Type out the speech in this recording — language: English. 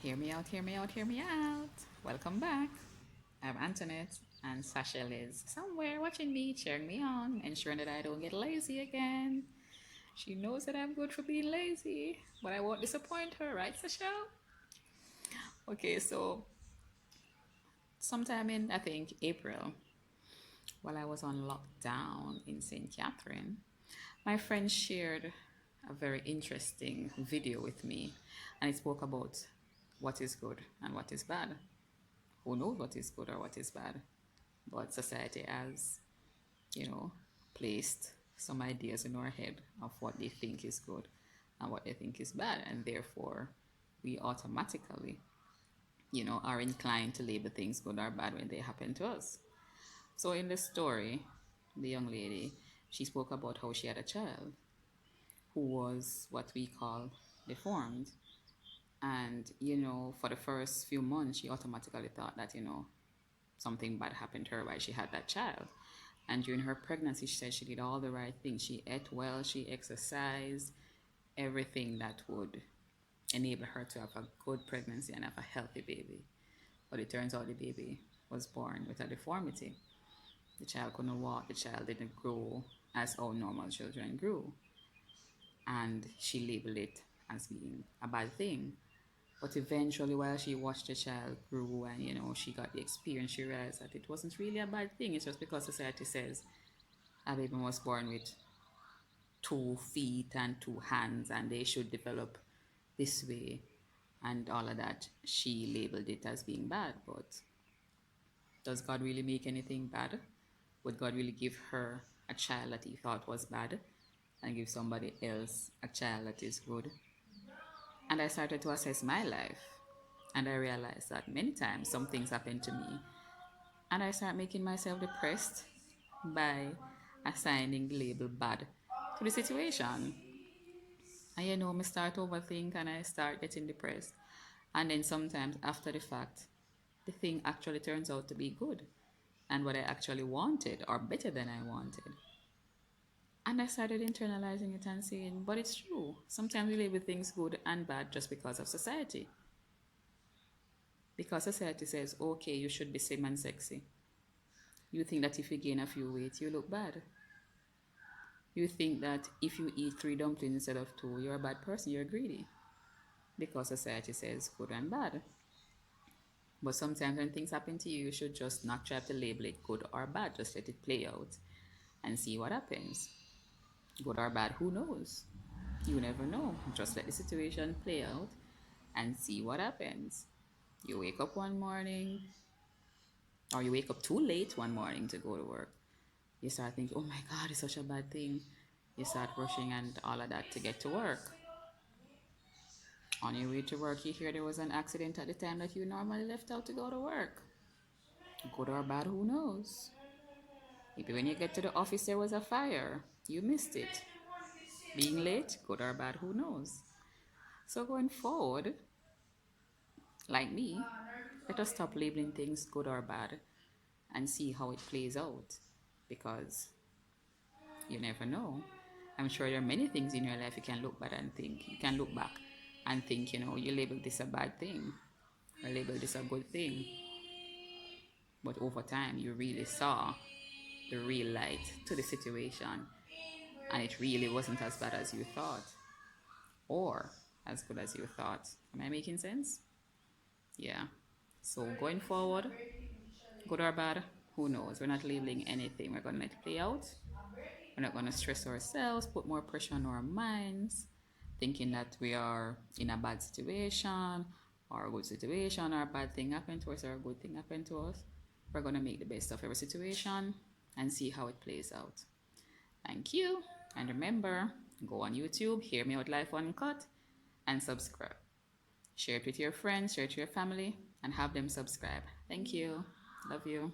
Hear me out, hear me out, hear me out. Welcome back. I'm Antoinette, and Sasha is somewhere watching me, cheering me on, ensuring that I don't get lazy again. She knows that I'm good for being lazy, but I won't disappoint her, right, Sasha? Okay, so sometime in, I think, April, while I was on lockdown in St. Catherine, my friend shared a very interesting video with me, and it spoke about what is good and what is bad. Who knows what is good or what is bad? But society has, you know, placed some ideas in our head of what they think is good and what they think is bad, and therefore we automatically, are inclined to label things good or bad when they happen to us. So in the story, the young lady, she spoke about how she had a child who was what we call deformed. And, for the first few months, she automatically thought that, something bad happened to her while she had that child. And during her pregnancy, she said she did all the right things. She ate well, she exercised, everything that would enable her to have a good pregnancy and have a healthy baby. But it turns out the baby was born with a deformity. The child couldn't walk, the child didn't grow as all normal children grew. And she labeled it as being a bad thing. But eventually, while she watched the child grow and she got the experience, she realized that it wasn't really a bad thing. It's just because society says a baby was born with 2 feet and 2 hands and they should develop this way and all of that. She labeled it as being bad. But does God really make anything bad? Would God really give her a child that he thought was bad and give somebody else a child that is good? And I started to assess my life. And I realized that many times some things happen to me. And I start making myself depressed by assigning the label bad to the situation. And I start overthink and I start getting depressed. And then sometimes after the fact, the thing actually turns out to be good and what I actually wanted or better than I wanted. And I started internalizing it and saying, but it's true. Sometimes we label things good and bad just because of society. Because society says, okay, you should be slim and sexy. You think that if you gain a few weight, you look bad. You think that if you eat 3 dumplings instead of two, you're a bad person, you're greedy. Because society says good and bad. But sometimes when things happen to you, you should just not try to label it good or bad. Just let it play out and see what happens. Good or bad, who knows? You never know. Just let the situation play out and see what happens. You wake up one morning, or you wake up too late one morning to go to work. You start thinking, oh my God, it's such a bad thing. You start rushing and all of that to get to work. On your way to work, you hear there was an accident at the time that you normally left out to go to work. Good or bad, who knows? Maybe when you get to the office, there was a fire. You missed it. Being late, good or bad, who knows? So going forward, like me, let us stop labeling things good or bad and see how it plays out because you never know. I'm sure there are many things in your life you can look back and think. You can look back and think, you labeled this a bad thing or labeled this a good thing. But over time, you really saw the real light to the situation and it really wasn't as bad as you thought or as good as you thought. Am I making sense? Yeah. So going forward, good or bad, who knows? We're not labeling anything. We're going to let it play out. We're not going to stress ourselves, put more pressure on our minds, thinking that we are in a bad situation or a good situation or a bad thing happened to us or a good thing happened to us. We're going to make the best of every situation and see how it plays out. Thank you. And remember, go on YouTube, hear me out live Uncut, and subscribe. Share it with your friends, share it to your family, and have them subscribe. Thank you. Love you.